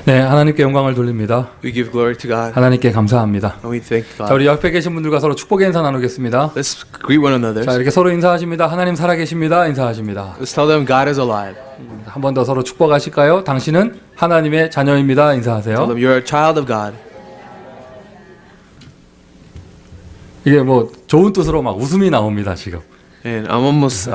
네, 하나님께 영광을 돌립니다. We give glory to God 하나님께 감사합니다. and we thank 자, God. 우리 옆에 계신 분들과 서로 축복의 인사 나누겠습니다. Let's greet one another. 자, 이렇게 서로 인사하십니다. 하나님 살아계십니다. 인사하십니다. Let's tell them God is alive. 한 번 더 서로 축복하실까요? 당신은 하나님의 자녀입니다. Tell 인사하세요. them you're a child of God. 이게 뭐 좋은 뜻으로 막 웃음이 나옵니다, 지금. And I'm almost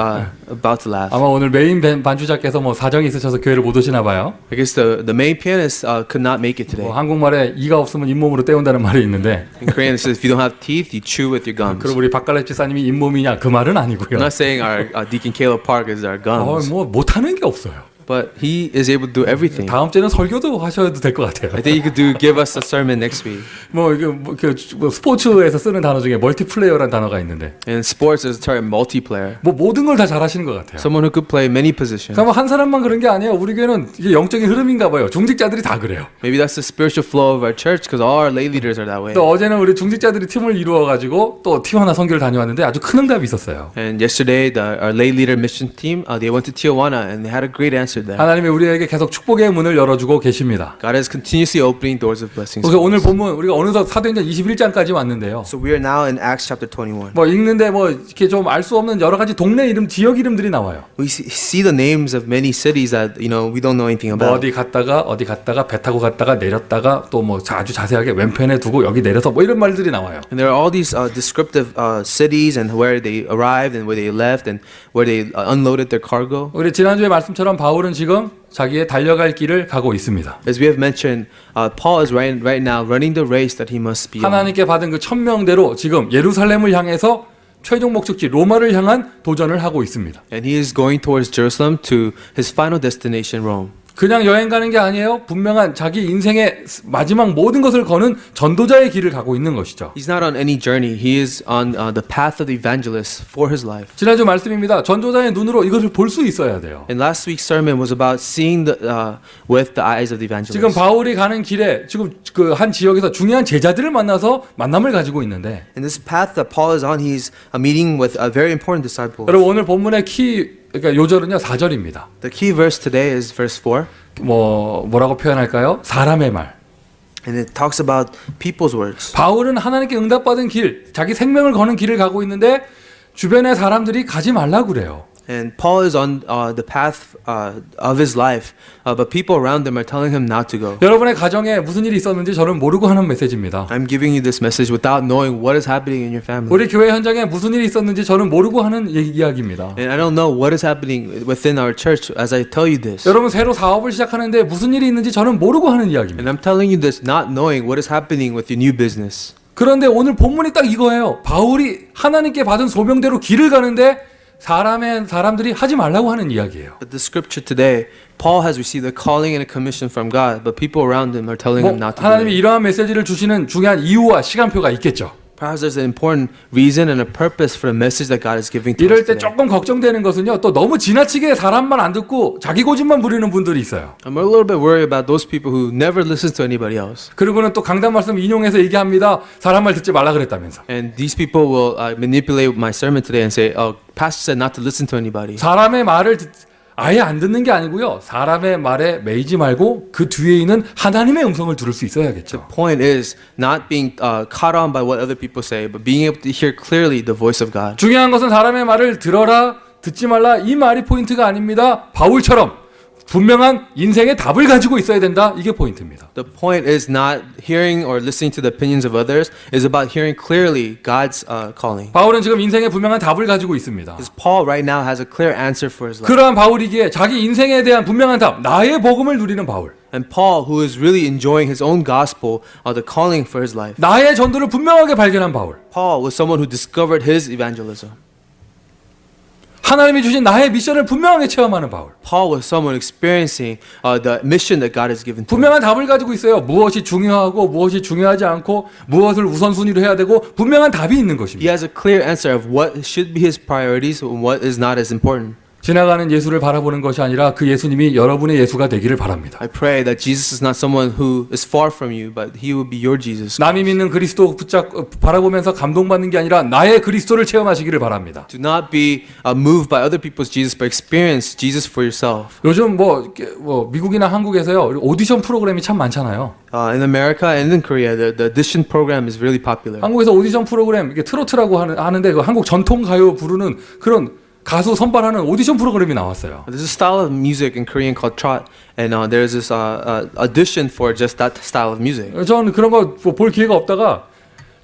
about to laugh. 아마 오늘 메인 반주자께서 뭐 사정이 있으셔서 교회를 못 오시나 봐요. I guess the main pianist could not make it today. 뭐 한국말에 이가 없으면 잇몸으로 때운다는 말이 있는데 In Korean it says if you don't have teeth, you chew with your gums. 그럼 우리 박갈래 집사님이 잇몸이냐 그 말은 I'm 아니고요. not saying our Deacon Caleb Park is our gums, 뭐 못하는 게 없어요. but he is able to do everything. 다음 주에는 설교도 하셔도 될 것 같아요. I think you could give us a sermon next week. 뭐 이게 뭐 스포츠에서 쓰는 단어 중에 멀티플레이어라는 단어가 있는데 In sports, there's a term multiplayer. 뭐 모든 걸 다 잘하시는 것 같아요. Someone who could play many positions. 그러니까 한 사람만 그런 게 아니에요. 우리 교회는 이게 영적인 흐름인가 봐요. 중직자들이 다 그래요. Maybe that's the spiritual flow of our church because all our lay leaders are that way. 또 어제는 우리 중직자들이 팀을 이루어가지고 또 티와나 선교를 다녀왔는데 아주 큰 응답이 있었어요. And yesterday, our lay leader mission team, they went to Tijuana and they had a great answer there. 하나님이 우리에게 계속 축복의 문을 열어주고 계십니다. God is continuously opening doors of blessings. 그래서 오늘 본문 우리가 어느덧 사도행전 21장까지 왔는데요. So we are now in Acts chapter 21. 뭐 읽는데 뭐 이렇게 좀 알 수 없는 여러 가지 동네 이름, 지역 이름들이 나와요. We see the names of many cities that we don't know anything 뭐 about. 어디 갔다가 배 타고 갔다가 내렸다가 또 뭐 아주 자세하게 왼편에 두고 여기 내려서 뭐 이런 말들이 나와요. And there are all these descriptive cities and where they arrived and where they left and where they unloaded their cargo. 우리 지난주에 말씀처럼 바울은 지금 자기의 달려갈 길을 가고 있습니다. As we have mentioned, Paul is right now running the race that he must be on. 하나님께 받은 그 천명대로 지금 예루살렘을 향해서 최종 목적지 로마를 향한 도전을 하고 있습니다. And he is going towards Jerusalem to his final destination, Rome. 그냥 여행 가는 게 아니에요. 분명한 자기 인생의 마지막 모든 것을 거는 전도자의 길을 가고 있는 것이죠. He's not on any journey. He is on the path of the evangelist for his life. 지난주 말씀입니다. 전도자의 눈으로 이것을 볼 수 있어야 돼요. And last week's sermon was about seeing with the eyes of the evangelist. 지금 바울이 가는 길에 지금 그 한 지역에서 중요한 제자들을 만나서 만남을 가지고 있는데 In this path that Paul is on, he's meeting with a very important disciple. 여러분 오늘 본문의 그러니까 요절은요 4절입니다. The key verse today is verse 4. 뭐라고 표현할까요? 사람의 말. And it talks about people's words. 바울은 하나님께 응답받은 길, 자기 생명을 거는 길을 가고 있는데 주변의 사람들이 가지 말라고 그래요. And Paul is on the path of his life, but people around him are telling him not to go. 여러분의 가정에 무슨 일이 있었는지 저는 모르고 하는 메시지입니다. I'm giving you this message without knowing what is happening in your family. 우리 교회 현장에 무슨 일이 있었는지 저는 모르고 하는 이야기입니다. And I don't know what is happening within our church as I tell you this. 여러분 새로 사업을 시작하는데 무슨 일이 있는지 저는 모르고 하는 이야기입니다. And I'm telling you this not knowing what is happening with your new business. 그런데 오늘 본문이 딱 이거예요. 바울이 하나님께 받은 소명대로 길을 가는데 사람들이 하지 말라고 하는 이야기예요. But the scripture today, Paul has received a calling and a commission from God, but people around him are telling him not to do 하나님이 it. 이러한 메시지를 주시는 중요한 이유와 시간표가 있겠죠. Perhaps there's an important reason and a purpose for the message that God is giving to us 이럴 때 today. 조금 걱정되는 것은요. 또 너무 지나치게 사람만 안 듣고 자기 고집만 부리는 분들이 있어요. I'm a little bit worried about those people who never listen to anybody else. 그리고는 또 강단 말씀 인용해서 얘기합니다. 사람 말 듣지 말라 그랬다면서. And these people will manipulate my sermon today and say, "Oh, pastor said not to listen to anybody." 사람의 말을 아예 안 듣는 게 아니고요. 사람의 말에 매이지 말고 그 뒤에 있는 하나님의 음성을 들을 수 있어야겠죠. Point is not being caught on by what other people say, but being able to hear clearly the voice of God. 중요한 것은 사람의 말을 들어라, 듣지 말라 이 말이 포인트가 아닙니다. 바울처럼 분명한 인생의 답을 가지고 있어야 된다. 이게 포인트입니다. The point is not hearing or listening to the opinions of others. It's about hearing clearly God's calling. 바울은 지금 인생의 분명한 답을 가지고 있습니다. Because Paul right now has a clear answer for his life. 그러한 바울이기에 자기 인생에 대한 분명한 답, 나의 복음을 누리는 바울, And Paul, who is really enjoying his own gospel, the calling for his life. 나의 전도를 분명하게 발견한 바울, Paul was someone who discovered his evangelism. 하나님이 주신 나의 미션을 분명하게 체험하는 바울, Paul was someone experiencing the mission that God has given to him. 분명한 답을 가지고 있어요. 무엇이 중요하고 무엇이 중요하지 않고 무엇을 우선순위로 해야 되고 분명한 답이 있는 He 것입니다. has a clear answer of what should be his priorities and what is not as important. 지나가는 예수를 바라보는 것이 아니라 그 예수님이 여러분의 예수가 되기를 바랍니다. I pray that Jesus is not someone who is far from you, but he will be your Jesus. 남이 믿는 그리스도 바라보면서 감동받는 게 아니라 나의 그리스도를 체험하시기를 바랍니다. Do not be moved by other people's Jesus, but experience Jesus for yourself. 요즘 뭐 미국이나 한국에서요 오디션 프로그램이 참 많잖아요. In America and in Korea, the audition program is really popular. 한국에서 오디션 프로그램 이게 트로트라고 하는데 그 한국 전통 가요 부르는 그런 가수 선발하는 오디션 프로그램이 나왔어요. There's a style of music in Korean called trot, and there's this audition for just that style of music. 저는 그런 거 볼 기회가 없다가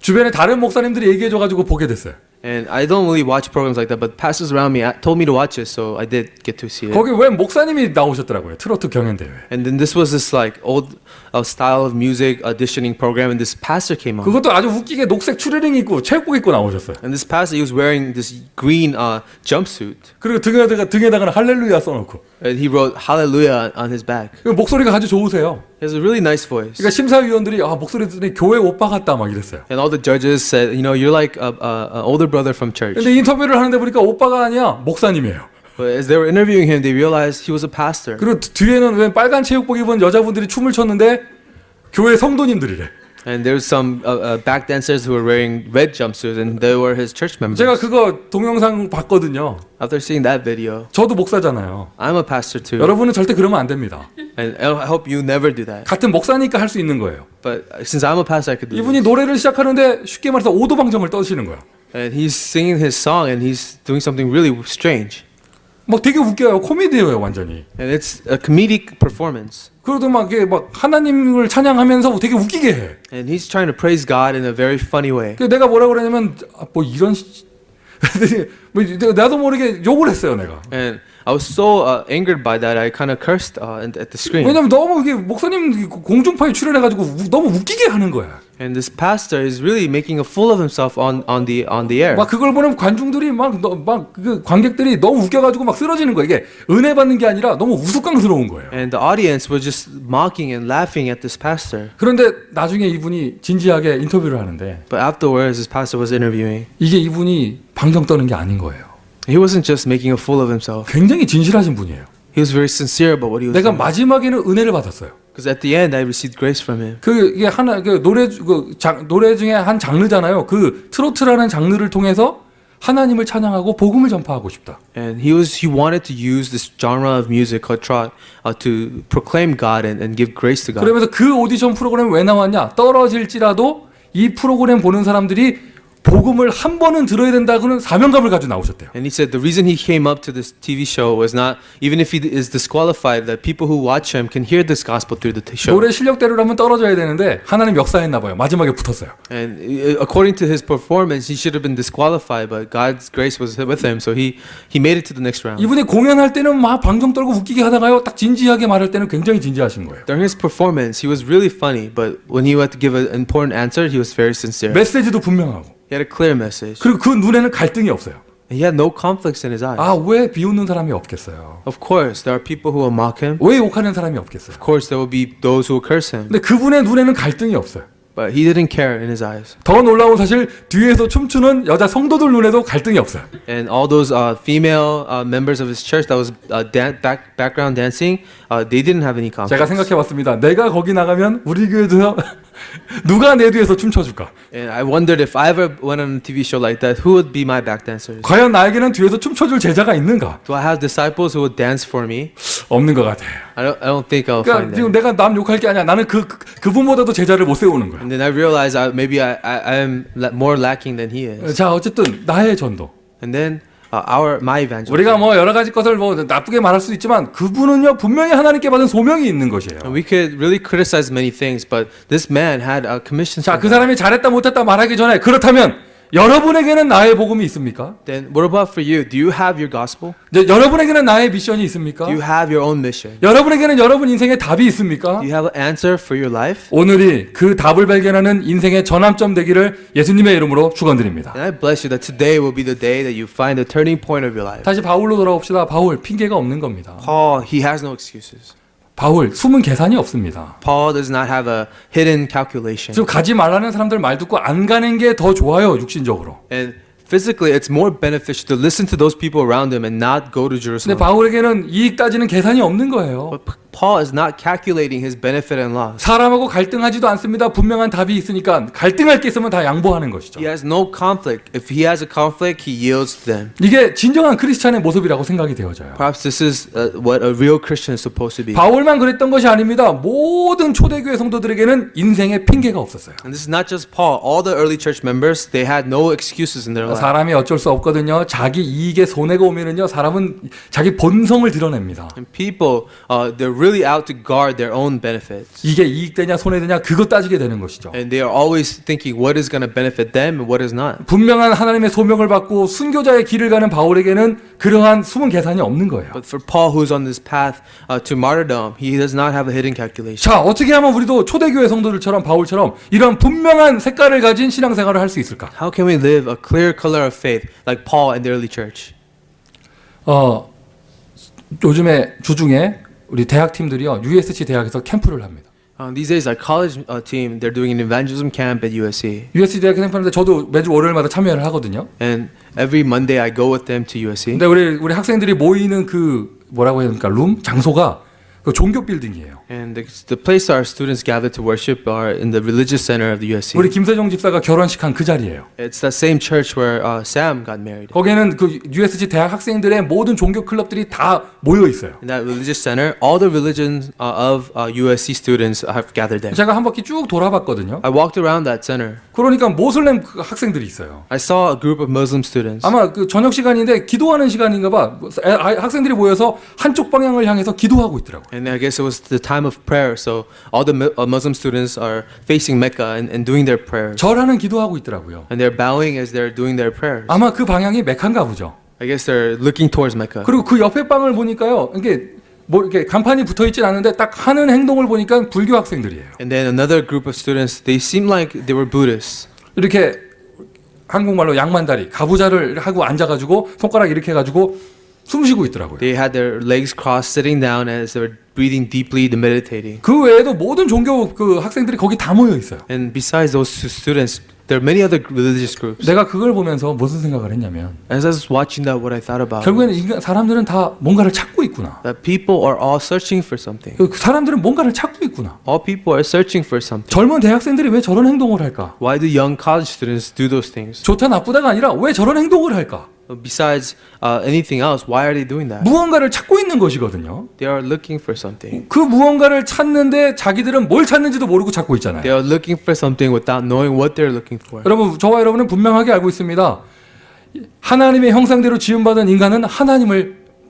주변에 다른 목사님들이 얘기해줘가지고 보게 됐어요. And I don't really watch programs like that, but pastors around me told me to watch it, so I did get to see it. 거기 왜 목사님이 나오셨더라고요. 트로트 경연대회. And then this was this like old style of music auditioning program, and this pastor came on. 그것도 아주 웃기게 녹색 추리닝 입고 체육복 입고 나오셨어요. And this pastor, he was wearing this green jumpsuit, 그리고 등에다가는 할렐루야 써놓고. and he wrote Hallelujah on his back. 목소리가 아주 좋으세요. He has a really nice voice. 그러니까 심사위원들이 목소리 들으니 교회 오빠 같다 막 이랬어요. And all the judges said, you know, you're like an older brother from church. 근데 인터뷰를 하는데 보니까 오빠가 아니야 목사님이에요. But as they were interviewing him, they realized he was a pastor. 그리고 뒤에는 왜 빨간 체육복 입은 여자분들이 춤을 췄는데 교회 성도님들이래. And there was some back dancers who were wearing red jumpsuits, and they were his church members. 제가 그거 동영상 봤거든요. After seeing that video, 저도 목사잖아요. I'm a pastor too. 여러분은 절대 그러면 안 됩니다. And I hope you never do that. 같은 목사니까 할 수 있는 거예요. But since I'm a pastor, I could do 이분이 this. 노래를 시작하는데 쉽게 말해서 오도방정을 떠시는 거야. And he's singing his song, and he's doing something really strange. 막 되게 웃겨요. 코미디예요, 완전히. And it's a comedic performance. 그래도 막 이게 막 하나님을 찬양하면서 되게 웃기게 해. And he's trying to praise God in a very funny way. 그래서 내가 뭐라 그러냐면 뭐 이런 뭐 나도 모르게 욕을 했어요, 내가. And I was so angered by that, I kind of cursed at the screen. 왜냐면 너무 이게 목사님 공중파에 출연해가지고 너무 웃기게 하는 거야. And this pastor is really making a fool of himself on the air. 막 그걸 보는 관중들이 막 그 관객들이 너무 웃겨가지고 막 쓰러지는 거야. 이게 은혜 받는 게 아니라 너무 우스꽝스러운 거예요. And the audience was just mocking and laughing at this pastor. 그런데 나중에 이분이 진지하게 인터뷰를 하는데 But afterwards, this pastor was interviewing. 이게 이분이 방정 떠는 게 아닌 거예요. He wasn't just making a fool of himself. 굉장히 진실하신 분이에요. He was very sincere about what he was 내가 doing. 마지막에는 은혜를 받았어요. Because at the end, I received grace from him. 이게 하나 노래 중에 한 장르잖아요. 그 트로트라는 장르를 통해서 하나님을 찬양하고 복음을 전파하고 싶다. And he wanted to use this genre of music called trot to proclaim God and give grace to God. 그러면서 그 오디션 프로그램 왜 나왔냐? 떨어질지라도 이 프로그램 보는 사람들이 복음을 한 번은 들어야 된다고는 사명감을 가지고 나오셨대요. And he said the reason he came up to this TV show was not even if he is disqualified, that people who watch him can hear this gospel through the show. 노래 실력대로라면 떨어져야 되는데 하나님 역사했나 봐요. 마지막에 붙었어요. And according to his performance, he should have been disqualified, but God's grace was with him, so he made it to the next round. 이분이 공연할 때는 막 방정 떨고 웃기게 하다가요. 딱 진지하게 말할 때는 굉장히 진지하신 거예요. During his performance, he was really funny, but when he had to give an important answer, he was very sincere. 메시지도 분명하고. He had a clear message. 그리고 그 눈에는 갈등이 없어요. He had no conflicts in his eyes. 왜 비웃는 사람이 없겠어요? Of course, there are people who will mock him. 왜 욕하는 사람이 없겠어요? Of course, there will be those who will curse him. 근데 그분의 눈에는 갈등이 없어요. But he didn't care in his eyes. 더 놀라운 사실 뒤에서 춤추는 여자 성도들 눈에도 갈등이 없어요. And all those female members of his church that was background dancing, they didn't have any conflicts. 제가 생각해봤습니다. 내가 거기 나가면 우리 교회에서 누가 내 뒤에서 춤춰줄까? And I wondered if I ever went on a TV show like that, who would be my back dancers? 과연 나에게는 뒤에서 춤춰줄 제자가 있는가? Do I have disciples who would dance for me? 없는 것 같아요. I don't think I'll 그러니까 find 지금 them. 내가 남 욕할 게 아니야. 나는 그분보다도 제자를 못 세우는 거야. And then I realized maybe I am more lacking than he is. 자, 어쨌든 나의 전도. And then my evangelism. 우리가 뭐 여러 가지 것을 뭐 나쁘게 말할 수 있지만 그분은요 분명히 하나님께 받은 소명이 있는 것이에요. And we could really criticize many things, but this man had a commission. 자, 그 사람이 잘했다 못했다 말하기 전에 그렇다면 여러분에게는 나의 복음이 있습니까? Then what about for you? Do you have your gospel? 여러분에게는 나의 미션이 있습니까? Do you have your own mission? 여러분에게는 여러분 인생의 답이 있습니까? Do you have an answer for your life? 오늘이 그 답을 발견하는 인생의 전환점 되기를 예수님의 이름으로 축원드립니다. And I bless you that today will be the day that you find the turning point of your life. 다시 바울로 돌아옵시다. 바울 핑계가 없는 겁니다. Paul, he has no excuses. 바울 숨은 계산이 없습니다. Paul does not have a hidden calculation. 지금 가지 말라는 사람들 말 듣고 안 가는 게 더 좋아요, 육신적으로. And Physically, it's more beneficial to listen to those people around him and not go to 근데 Jerusalem. 바울에게는 이익 따지는 계산이 없는 거예요. But Paul is not calculating his benefit and loss. 사람하고 갈등하지도 않습니다. 분명한 답이 있으니까 갈등할 게 있으면 다 양보하는 것이죠. He has no conflict. If he has a conflict, he yields to them. 이게 진정한 크리스찬의 모습이라고 생각이 되어져요. Perhaps this is what a real Christian is supposed to be. 바울만 그랬던 것이 아닙니다. 모든 초대교회 성도들에게는 인생에 핑계가 없었어요. And this is not just Paul. All the early church members, they had no excuses in their life. 사람이 어쩔 수 없거든요. 자기 이익에 손해가 오면은요, 사람은 자기 본성을 드러냅니다. And people, they're really out to guard their own benefits. 이게 이익되냐 손해되냐 그거 따지게 되는 것이죠. And they are always thinking what is going to benefit them and what is not. 분명한 하나님의 소명을 받고 순교자의 길을 가는 바울에게는 그러한 숨은 계산이 없는 거예요. But for Paul, who's on this path to martyrdom, he does not have a hidden calculation. 자, 어떻게 하면 우리도 초대교회 성도들처럼 바울처럼 이런 분명한 색깔을 가진 신앙생활을 할 수 있을까? How can we live a clear color of faith like Paul and the early church? 요즘에 주중에 우리 대학 팀들이요, USC 대학에서 캠프를 합니다. These days, our college team, they're doing an evangelism camp at USC. USC 대학 캠프하는데 저도 매주 월요일마다 참여를 하거든요. And every Monday, I go with them to USC. 근데 우리 학생들이 모이는 그 뭐라고 해야 됩니까? 룸 장소가 그 종교 빌딩이에요. And the place our students gather to worship are in the religious center of the USC. 우리 김세정 집사가 결혼식 한 그 자리예요. It's that same church where Sam got married. 거기에는 그 USC 대학 학생들의 모든 종교 클럽들이 다 모여 있어요. In that religious center, all the religions of USC students have gathered there. 제가 한 바퀴 쭉 돌아봤거든요. I walked around that center. 그러니까 모슬렘 그 학생들이 있어요. I saw a group of Muslim students. 아마 그 저녁 시간인데 기도하는 시간인가 봐. 학생들이 모여서 한쪽 방향을 향해서 기도하고 있더라고요. And I guess it was the time of prayer, so all the Muslim students are facing Mecca and doing their prayers. 절하는 기도하고 있더라고요. And they're bowing as they're doing their prayers. 아마 그 방향이 메카인가 보죠. I guess they're looking towards Mecca. 그리고 그 옆에 방을 보니까요. 이게 뭐 이렇게 간판이 붙어 있진 않은데 딱 하는 행동을 보니까 불교 학생들이에요. And then another group of students, they seemed like they were Buddhists. 이렇게 한국말로 양만다리, 가부좌를 하고 앉아가지고 손가락 이렇게 해가지고 숨 쉬고 있더라고요. They had their legs crossed, sitting down as they were breathing deeply, meditating. 그 외에도 모든 종교 그 학생들이 거기 다 모여 있어요. And besides those two students, there are many other religious groups. 내가 그걸 보면서 무슨 생각을 했냐면 As I was watching that, what I thought about 결국에는 사람들은 다 뭔가를 찾고 있구나. that people are all searching for something. 그 사람들은 뭔가를 찾고 있구나. All people are searching for something. 젊은 대학생들이 왜 저런 행동을 할까? Why do young college students do those things? 좋다 나쁘다가 아니라 왜 저런 행동을 할까? Besides anything else, why are they doing that? 무언가를 찾고 있는 것이거든요. They are looking for something. 그 무언가를 찾는데 자기들은 뭘 찾는지도 모르고 찾고 있잖아요. They are looking for something without knowing what they're looking for. 여러분, 저와 여러분은 분명하게 알고 있습니다. 하나님의 형상대로 지음받은 인간은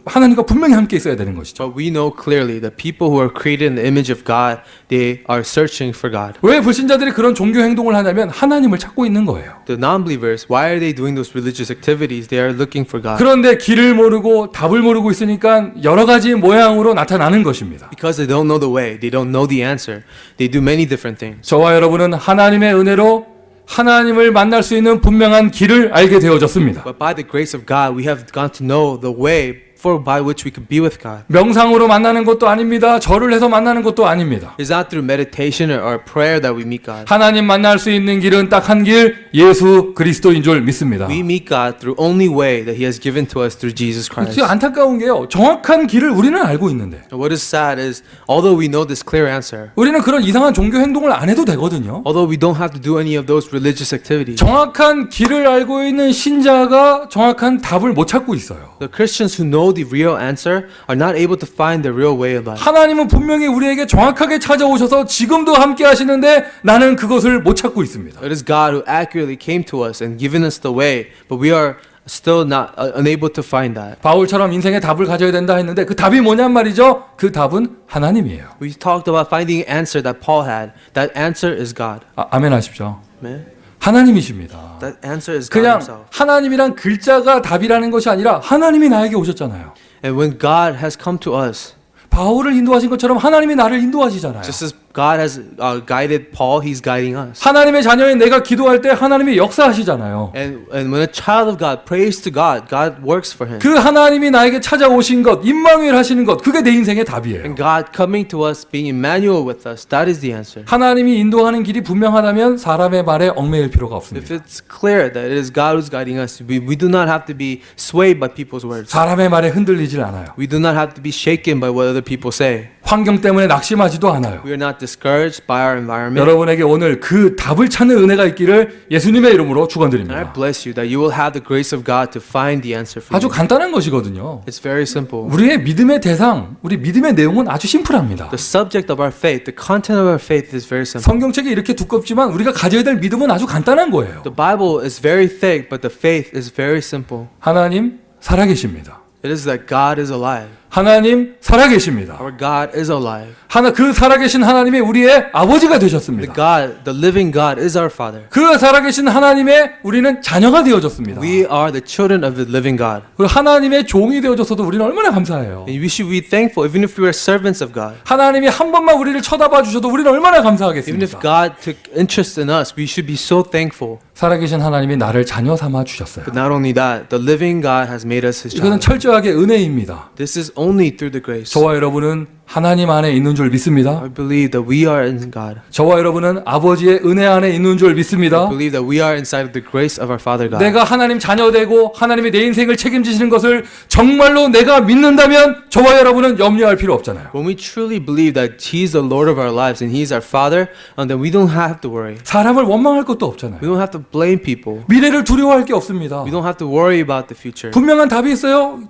하나님과 분명히 함께 있어야 되는 것이죠. But we know clearly that people who are created in the image of God, they are searching for God. 왜 불신자들이 그런 종교 행동을 하냐면 하나님을 찾고 있는 거예요. The non-believers, why are they doing those religious activities? They are looking for God. 그런데 길을 모르고 답을 모르고 있으니까 여러 가지 모양으로 나타나는 것입니다. Because they don't know the way, they don't know the answer. They do many different things. 저와 여러분은 하나님의 은혜로 하나님을 만날 수 있는 분명한 길을 알게 되어졌습니다. But by the grace of God, we have got to know the way by which we could be with God. 명상으로 만나는 것도 아닙니다. 절을 해서 만나는 것도 아닙니다. It's not through meditation or prayer that we meet God. 하나님 만날 수 있는 길은 딱 한 길, 예수 그리스도인 줄 믿습니다. We meet God through only way that He has given to us through Jesus Christ. 진짜 안타까운 게요. 정확한 길을 우리는 알고 있는데 And what is sad is, although we know this clear answer, 우리는 그런 이상한 종교 행동을 안 해도 되거든요. although we don't have to do any of those religious activities, 정확한 길을 알고 있는 신자가 정확한 답을 못 찾고 있어요. the Christians who know the real answer are not able to find the real way of life. 하나님은 분명히 우리에게 정확하게 찾아오셔서 지금도 함께 하시는데 나는 그것을 못 찾고 있습니다. It is God who accurately came to us and given us the way, but we are still not unable to find that. 바울처럼 인생의 답을 가져야 된다 했는데 그 답이 뭐냔 말이죠? 그 답은 하나님이에요. We talked about finding the answer that Paul had. That answer is God. 아멘 하십시오. Amen. 하나님이십니다. That answer is God 그냥 Himself. 하나님이란 글자가 답이라는 것이 아니라 하나님이 나에게 오셨잖아요. And when God has come to us, 바울을 인도하신 것처럼 하나님이 나를 인도하시잖아요. just as God has guided Paul, He's guiding us. 하나님의 자녀인 내가 기도할 때 하나님이 역사하시잖아요. And when a child of God prays to God, God works for him. 그 하나님이 나에게 찾아오신 것, 임마누엘 하시는 것, 그게 내 인생의 답이에요. And God coming to us, being Emmanuel with us, that is the answer. 하나님이 인도하는 길이 분명하다면 사람의 말에 얽매일 필요가 If 없습니다. it's clear that it is God who's guiding us, we do not have to be swayed by people's words. 사람의 말에 흔들리질 않아요. We do not have to be shaken by what other people say. 환경 때문에 낙심하지도 않아요. We are not discouraged by our environment. 여러분에게 오늘 그 답을 찾는 은혜가 있기를 예수님의 이름으로 And I 축원드립니다. bless you that you will have the grace of God to find the answer for 아주 you. 간단한 것이거든요. It's very simple. 우리의 믿음의 대상, 우리 믿음의 내용은 아주 심플합니다. The subject of our faith, the content of our faith is very simple. 성경책이 이렇게 두껍지만 우리가 가져야 될 믿음은 아주 간단한 거예요. The Bible is very thick, but the faith is very simple. 하나님 살아계십니다. It is that God is alive. 하나님 살아계십니다. Our God is alive. 그 살아계신 하나님이 우리의 아버지가 The 되셨습니다. God, the living God is our Father. 그 살아계신 하나님의 우리는 자녀가 되어졌습니다. We are the children of the living God. 그 하나님의 종이 되어졌어도 우리는 얼마나 감사해요. And we should be thankful even if we are servants of God. 하나님이 한 번만 우리를 쳐다봐 주셔도 우리는 얼마나 Even if 감사하겠습니까? God took interest in us, we should be so thankful. 살아계신 하나님이 나를 자녀 삼아 주셨어요. But not only that, the living God has made us His 이거는 child. 철저하게 은혜입니다. This is only through the grace. 저와 여러분은 하나님 안에 있는 줄 믿습니다. I believe that we are in God. 저와 여러분은 아버지의 은혜 안에 있는 줄 I 믿습니다. believe that we are inside of the grace of our Father God. 내가 하나님 자녀되고 하나님이 내 인생을 책임지시는 것을 정말로 내가 믿는다면 저와 여러분은 염려할 필요 없잖아요. When we truly believe that He's the Lord of our lives and He's our Father, then we don't have to worry. 사람을 원망할 것도 없잖아요. We don't have to blame people. 미래를 두려워할 게 없습니다. We don't have to worry about the future. 분명한 답이 있어요.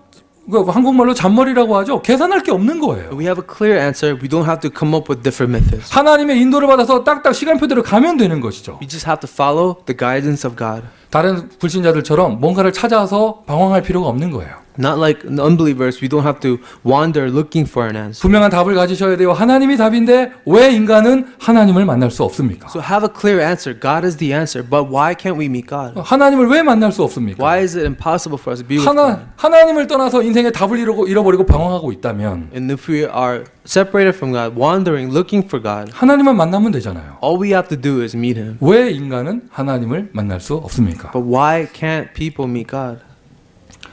그 한국말로 잔머리라고 하죠. 계산할 게 없는 거예요. We have a clear answer. We don't have to come up with different methods. 하나님의 인도를 받아서 딱딱 시간표대로 가면 되는 것이죠. We just have to follow the guidance of God. 다른 불신자들처럼 뭔가를 찾아서 방황할 필요가 없는 거예요. Not like unbelievers, we don't have to wander looking for an answer. 분명한 답을 가지셔야 돼요. 하나님이 답인데 왜 인간은 하나님을 만날 수 없습니까? So have a clear answer. God is the answer. But why can't we meet God? 하나님을 왜 만날 수 없습니까? Why is it impossible for us to be with God? 하나님을 떠나서 인생의 답을 잃어버리고 방황하고 있다면 And if we are separated from God, wandering, looking for God, 하나님만 만나면 되잖아요. all we have to do is meet Him. 왜 인간은 하나님을 만날 수 없습니까? But why can't people meet God?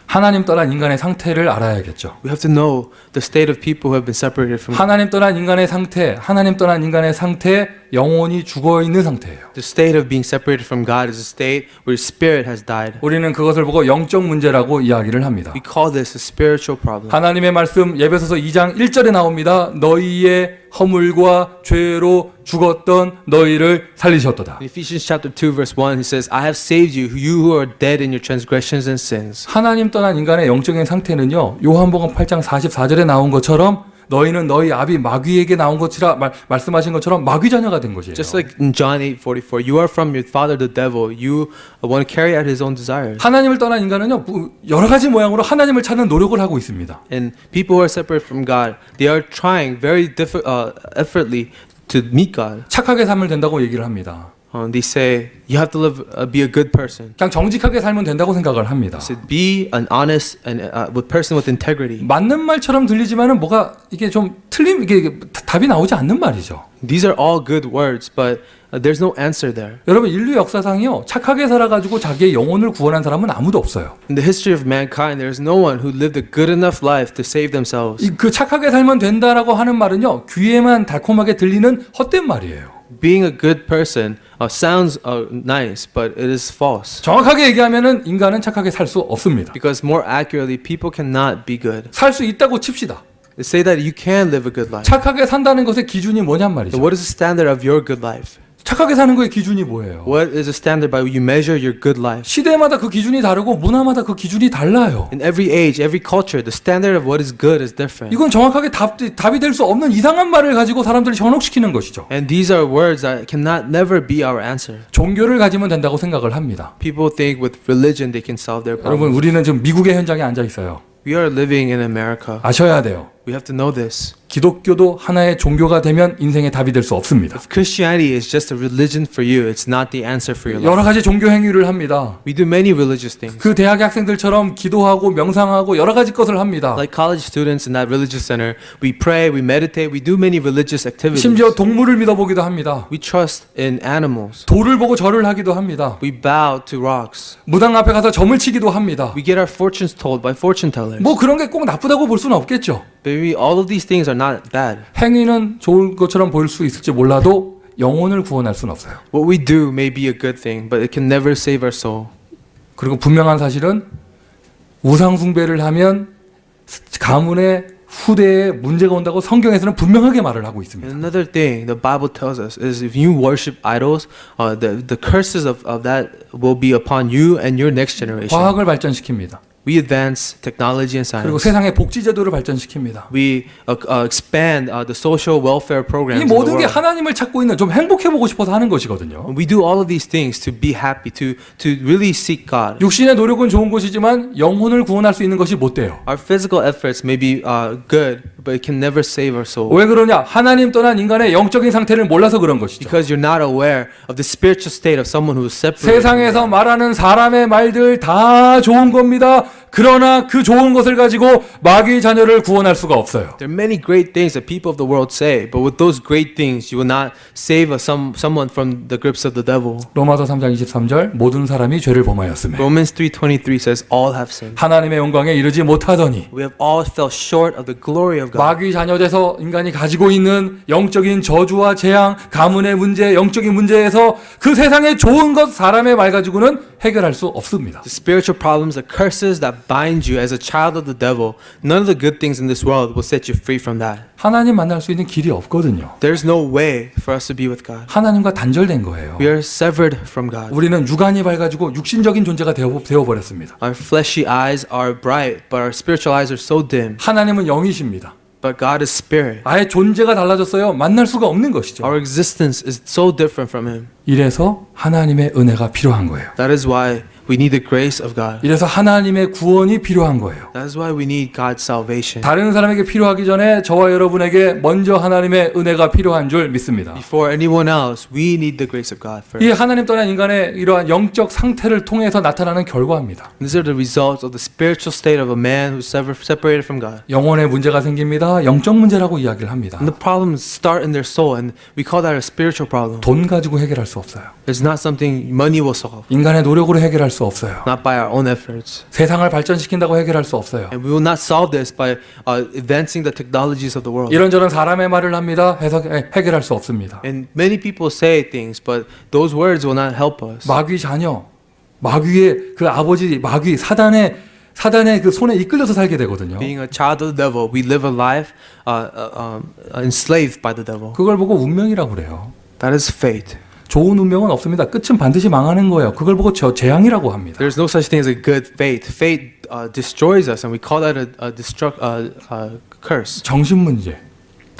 하나님 떠난 인간의 상태를 알아야겠죠. We have to know the state of people who have been separated from God. 하나님 떠난 인간의 상태, 하나님 떠난 인간의 상태, 영혼이 죽어 있는 상태예요. The state of being separated from God is a state where spirit has died. 우리는 그것을 보고 영적 문제라고 이야기를 합니다. We call this a spiritual problem. 하나님의 말씀 예배소서 2장 1절에 나옵니다. 너희의 허물과 죄로 죽었던 너희를 살리셨도다. In Ephesians chapter 2 verse 1 he says, I have saved you, you who are dead in your transgressions and sins. 하나님 떠난 인간의 영적인 상태는요. 요한복음 8장 44절에 나온 것처럼 너희는 너희 아비 마귀에게 나온 것이라 말씀하신 것처럼 마귀 자녀가 된 것이에요. Just like in John 8:44, you are from your father the devil. You want to carry out his own desires. 하나님을 떠난 인간은요. 여러 가지 모양으로 하나님을 찾는 노력을 하고 있습니다. And people who are separated from God, they are trying very effortlessly to meet God. 착하게 살면 된다고 얘기를 합니다. They say you have to live, be a good person. 그냥 정직하게 살면 된다고 생각을 합니다. They say be an honest and person with integrity. 맞는 말처럼 들리지만은 뭐가 이게 좀 이게 답이 나오지 않는 말이죠. These are all good words, but there's no answer there. 여러분 인류 역사상이요 착하게 살아가지고 자기의 영혼을 구원한 사람은 아무도 없어요. In the history of mankind, there's no one who lived a good enough life to save themselves. 그 착하게 살면 된다라고 하는 말은요 귀에만 달콤하게 들리는 헛된 말이에요. Being a good person sounds nice, but it is false. 정확하게 얘기하면은 인간은 착하게 살 수 없습니다. Because more accurately, people cannot be good. 살 수 있다고 칩시다. They say that you can live a good life. 착하게 산다는 것의 기준이 뭐냔 So 말이죠. what is the standard of your good life? 착하게 사는 거의 기준이 뭐예요? What is the standard by which you measure your good life? 시대마다 그 기준이 다르고 문화마다 그 기준이 달라요. In every age, every culture, the standard of what is good is different. 이건 정확하게 답이 될 수 없는 이상한 말을 가지고 사람들을 현혹시키는 것이죠. And these are words that cannot never be our answer. 종교를 가지면 된다고 생각을 합니다. People think with religion they can solve their 여러분 problems. 우리는 지금 미국의 현장에 앉아 있어요. We are living in America. 아셔야 돼요. We have to know this. 기독교도 하나의 종교가 되면 인생의 답이 될 수 없습니다. If Christianity is just a religion for you, it's not the answer for your life. 여러 가지 종교 행위를 합니다. We do many religious things. 그 대학의 학생들처럼 기도하고 명상하고 여러 가지 것을 합니다. Like college students in that religious center, we pray, we meditate, we do many religious activities. 심지어 동물을 믿어보기도 합니다. We trust in animals. 돌을 보고 절을 하기도 합니다. We bow to rocks. 무당 앞에 가서 점을 치기도 합니다. We get our fortunes told by fortune tellers. 뭐 그런 게 꼭 나쁘다고 볼 수는 없겠죠. Baby, all of these things are not bad. 행위는 좋은 것처럼 보일 수 있을지 몰라도 영혼을 구원할 수는 없어요. What we do may be a good thing, but it can never save our soul. 그리고 분명한 사실은 우상 숭배를 하면 가문의 후대에 문제가 온다고 성경에서는 분명하게 말을 하고 And 있습니다. another thing the Bible tells us is if you worship idols, the curses of that will be upon you and your next generation. 과학을 발전시킵니다. We advance technology and 그리고 science. 세상의 복지 제도를 발전시킵니다. We expand the social welfare programs. 이 in the 모든 게 world. 하나님을 찾고 있는 좀 행복해 보고 싶어서 하는 것이거든요. We do all of these things to be happy, to really seek God. 육신의 노력은 좋은 것이지만 영혼을 구원할 수 있는 것이 못 돼요. Our physical efforts may be good, but it can never save our soul. 왜 그러냐? 하나님 떠난 인간의 영적인 상태를 몰라서 그런 것이죠. Because you're not aware of the spiritual state of someone who is separated. 세상에서 말하는 사람의 말들 다 좋은 겁니다. 그러나 그 좋은 것을 가지고 마귀의 자녀를 구원할 수가 없어요. There are many great things that people of the world say, but with those great things, you will not save someone from the grips of the devil. 로마서 3장 23절 모든 사람이 죄를 범하였으며 Romans 3:23 says, "All have sinned. 하나님의 영광에 이르지 못하더니 We have all fell short of the glory of God." 마귀 자녀돼서 인간이 가지고 있는 영적인 저주와 재앙, 가문의 문제, 영적인 문제에서 그 세상의 좋은 것 사람의 말 가지고는 해결할 수 없습니다. The spiritual problems, the curses that bind you as a child of the devil, none of the good things in this world will set you free from that. 하나님 만날 수 있는 길이 없거든요. There's no way for us to be with God. 하나님과 단절된 거예요. We are severed from God. 우리는 육안이 밝아지고 육신적인 존재가 되어버렸습니다. Our fleshy eyes are bright, but our spiritual eyes are so dim. 하나님은 영이십니다. But God is spirit. 아예 존재가 달라졌어요. 만날 수가 없는 것이죠. Our existence is so different from Him. 이래서 하나님의 은혜가 필요한 거예요. That is why we need the grace of God. 이래서 하나님의 구원이 필요한 거예요. That is why we need God's salvation. 다른 사람에게 필요하기 전에 저와 여러분에게 먼저 하나님의 은혜가 필요한 줄 믿습니다. Before anyone else, we need the grace of God 이 first. 하나님 떠난 인간의 이러한 영적 상태를 통해서 나타나는 결과입니다. These are the results of the spiritual state of a man who's separated from God. 영혼에 문제가 생깁니다. 영적 문제라고 이야기를 합니다. And the problems start in their soul, and we call that a spiritual problem. 돈 가지고 해결할 수 없어요. It's not something money will solve, 인간의 노력으로 해결할 수 없어요. not by our own efforts. 세상을 발전시킨다고 해결할 수 없어요. And we will not solve this by advancing the technologies of the world. 이런저런 사람의 말을 합니다. 해서 해결할 수 없습니다. And many people say things, but those words will not help us. 마귀 자녀, 마귀의 그 아버지, 마귀 사단의 그 손에 이끌려서 살게 되거든요. Being a child of the devil, we live a life enslaved by the devil. 그걸 보고 운명이라고 그래요. That is fate. 좋은 운명은 없습니다. 끝은 반드시 망하는 거예요. 그걸 보고 재앙이라고 합니다. There's no such thing as a good fate. Fate destroys us, and we call that a curse. 정신 문제.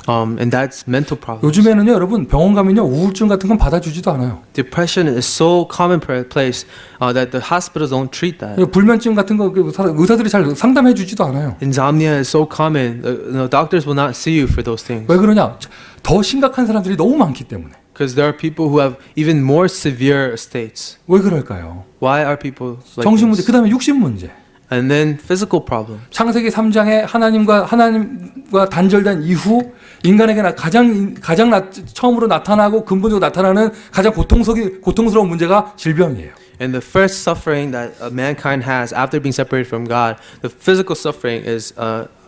And that's mental problems. 요즘에는요, 여러분 병원 가면요 우울증 같은 건 받아주지도 않아요. Depression is so commonplace that the hospitals don't treat that. 불면증 같은 거 의사들이 잘 상담해주지도 않아요. Insomnia is so common. Doctors will not see you for those things. 왜 그러냐? 더 심각한 사람들이 너무 많기 때문에. Because there are people who have even more severe states. 왜 그럴까요? Why are people like 정신 문제, this? 그 다음에 육신 문제. And then physical problem. 창세기 3장에 하나님과 단절된 이후 인간에게 가장 처음으로 나타나고 근본적으로 나타나는 가장 고통스러운 문제가 질병이에요. And the first suffering that mankind has after being separated from God, the physical suffering is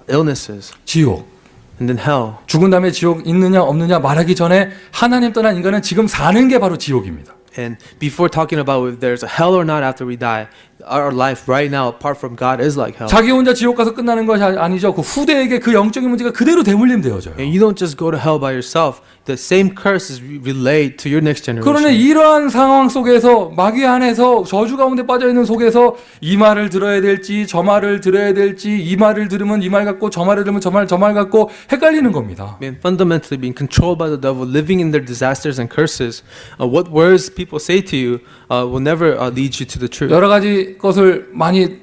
illnesses. 지옥. And then hell. 죽은 다음에 지옥 있느냐 없느냐 말하기 전에 하나님 떠난 인간은 지금 사는 게 바로 지옥입니다. And before talking about if there's a hell or not after we die, our life right now apart from God is like hell. 자기 혼자 지옥 가서 끝나는 것이 아니죠. 그 후대에게 그 영적인 문제가 그대로 대물림되어져요. And you don't just go to hell by yourself. The same curse is relayed to your next 그러나 generation. 이러한 상황 속에서 마귀 안에서 저주 가운데 빠져 있는 속에서 이 말을 들어야 될지 저 말을 들어야 될지 이 말을 들으면 이 말 같고 저 말을 들으면 저 말 같고 헷갈리는 겁니다. And fundamentally being controlled by the devil, living in their disasters and curses, what words people say to you will never lead you to the truth. 여러 가지 것을 많이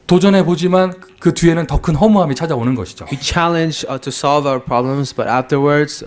도전해 보지만 그 뒤에는 더 큰 허무함이 찾아오는 것이죠. We challenge to solve our problems, but afterwards,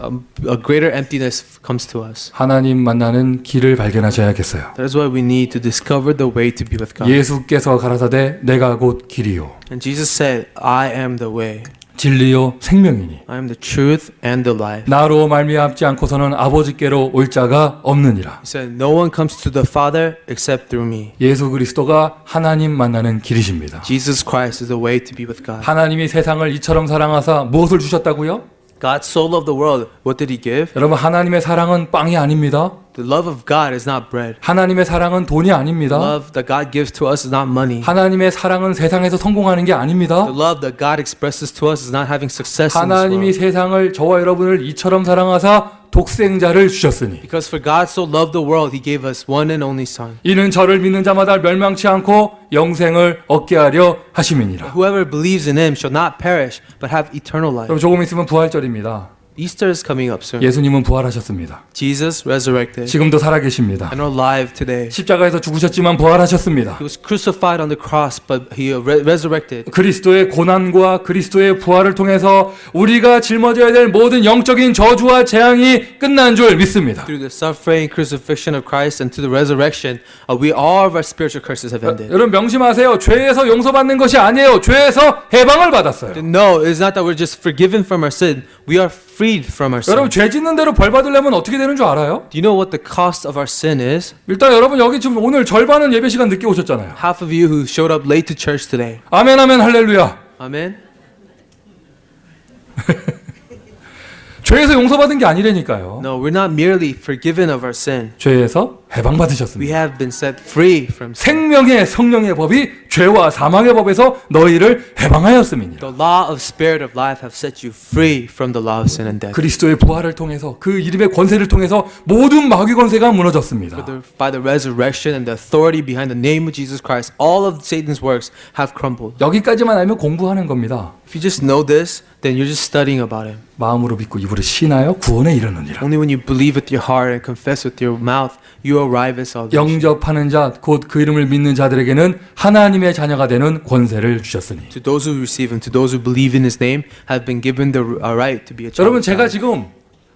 a greater emptiness comes to us. 하나님 만나는 길을 발견하셔야겠어요. That is why we need to discover the way to be with God. 예수께서 가라사대 내가 곧 길이요 And Jesus said, I am the way, 진리요 생명이니 I am the truth and the life. 나로 말미암지 않고서는 아버지께로 올 자가 없느니라. He said, no one comes to the Father except through me. 예수 그리스도가 하나님 만나는 길이십니다. Jesus Christ is the way to be with God. 하나님이 세상을 이처럼 사랑하사 무엇을 주셨다고요? God so loved the world. What did he give? 여러분 하나님의 사랑은 빵이 아닙니다. The love of God is not bread. 하나님의 사랑은 돈이 The 아닙니다. love that God gives to us is not money. 하나님의 사랑은 세상에서 성공하는 게 아닙니다. The love that God expresses to us is not having success in this 하나님이 world. 세상을 저와 여러분을 이처럼 사랑하사 독생자를 주셨으니 Because for God so loved the world, he gave us one and only Son. 이는 저를 믿는 자마다 멸망치 않고 영생을 얻게 하려 하심이니라. Whoever believes in him shall not perish, but have eternal life. 여러분 조금 있으면 부활절입니다. Easter is coming up soon. 예수님은 부활하셨습니다. Jesus resurrected 지금도 살아계십니다. and are alive today. 십자가에서 죽으셨지만 부활하셨습니다. He was crucified on the cross, but he resurrected. 그리스도의 고난과 그리스도의 부활을 통해서 우리가 짊어져야 될 모든 영적인 저주와 재앙이 끝난 줄 믿습니다. Through the suffering, crucifixion of Christ, and to the resurrection, all of our spiritual curses have ended. 여러분 명심하세요. 죄에서 용서받는 것이 아니에요. 죄에서 해방을 받았어요. No, it's not that we're just forgiven from our sin. We are freed from our sin. 여러분 죄 짓는 대로 벌 받으려면 어떻게 되는 줄 알아요? Do you know what the cost of our sin is? 일단 여러분 여기 지금 오늘 절반은 예배 시간 늦게 오셨잖아요. Half of you who showed up late to church today. 아멘 아멘 할렐루야. Amen. 죄에서 용서받은 게 아니라니까요. No, we're not merely forgiven of our sin. 죄에서 We 해방받으셨습니다. have been set free from sin. 생명의 성령의 법이 죄와 사망의 법에서 너희를 해방하였음이니라. The law of spirit of life have set you free from the law of sin and death. 그리스도의 부활을 통해서 그 이름의 권세를 통해서 모든 마귀 권세가 무너졌습니다. By the resurrection and the authority behind the name of Jesus Christ, all of Satan's works have crumbled. 여기까지만 알면 공부하는 겁니다. If you just know this, then you're just studying about him. 마음으로 믿고 입으로 신하여 구원에 이르느니라. Only when you believe with your heart and confess with your mouth, you arrive at salvation. 영접하는 자 곧 그 이름을 믿는 자들에게는 하나님의 자녀가 되는 권세를 주셨으니. To those who receive him, to those who believe in his name, have been given the right to be a child 여러분 of 제가 God. 지금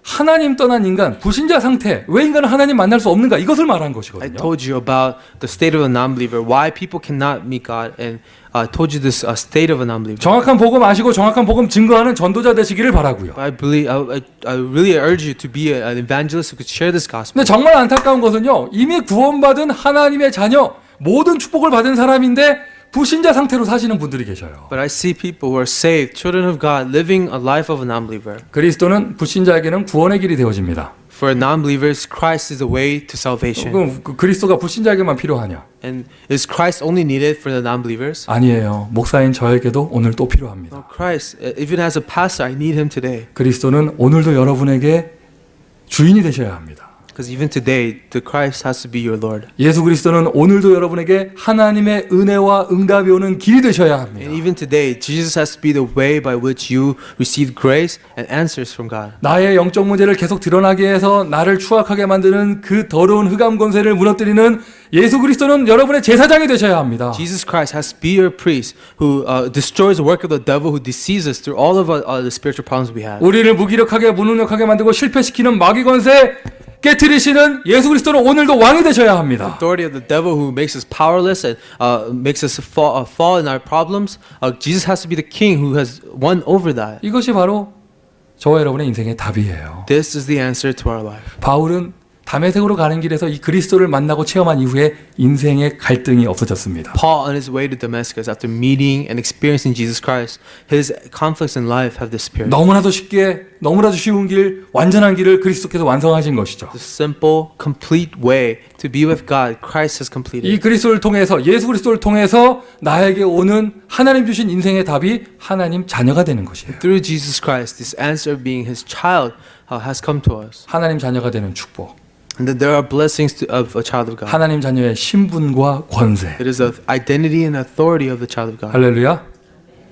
하나님 떠난 인간, 불신자 상태, 왜 인간은 하나님 만날 수 없는가 이것을 말한 I 것이거든요. told you about the state of a non-believer, why people cannot meet God, and I told you this state of a non-believer. 정확한 복음 아시고 정확한 복음 증거하는 전도자 되시기를 바라고요. I believe I really urge you to be an evangelist who could share this gospel. 근데 정말 안타까운 것은요. 이미 구원받은 하나님의 자녀, 모든 축복을 받은 사람인데 불신자 상태로 사시는 분들이 계셔요. But I see people who are saved, children of God, living a life of a non-believer. 그리스도는 불신자에게는 구원의 길이 되어집니다. For non-believers, Christ is the way to salvation. 그럼 그리스도가 불신자에게만 필요하냐? And is Christ only needed for the non-believers? 아니에요. 목사인 저에게도 오늘 또 필요합니다. No, Christ, even as a pastor, I need him today. 그리스도는 오늘도 여러분에게 주인이 되셔야 합니다. Because even today, the Christ has to be your Lord. 예수 그리스도는 오늘도 여러분에게 하나님의 은혜와 응답이 오는 길이 되셔야 And 합니다. even today, Jesus has to be the way by which you receive grace and answers from God. 나의 영적 문제를 계속 드러나게 해서 나를 추악하게 만드는 그 더러운 흑암 권세를 무너뜨리는 예수 그리스도는 여러분의 제사장이 되셔야 합니다. Jesus Christ has to be your priest who destroys the work of the devil, who deceives us through all of the spiritual problems we have. 우리를 무기력하게 무능력하게 만들고 실패시키는 마귀 권세 깨트리시는 예수 그리스도는 오늘도 왕이 되셔야 합니다. Authority of the devil who makes us powerless and makes us fall in our problems. Jesus has to be the king who has won over that. 이것이 바로 저와 여러분의 인생의 답이에요. This is the answer to our life. 바울은 다메섹으로 가는 길에서 이 그리스도를 만나고 체험한 이후에 인생의 갈등이 없어졌습니다. Paul on his way to Damascus, after meeting and experiencing Jesus Christ, his conflicts in life have disappeared. 너무나도 쉽게 너무나도 쉬운 길, 완전한 길을 그리스도께서 완성하신 것이죠. The simple, complete way to be with God, Christ has completed. 이 그리스도를 통해서 예수 그리스도를 통해서 나에게 오는 하나님 주신 인생의 답이 하나님 자녀가 되는 것이에요. Through Jesus Christ, this answer of being his child has come to us. 하나님 자녀가 되는 축복. And that there are blessings of a child of God. 하나님 자녀의 신분과 권세. It is the identity and authority of the child of God. 할렐루야.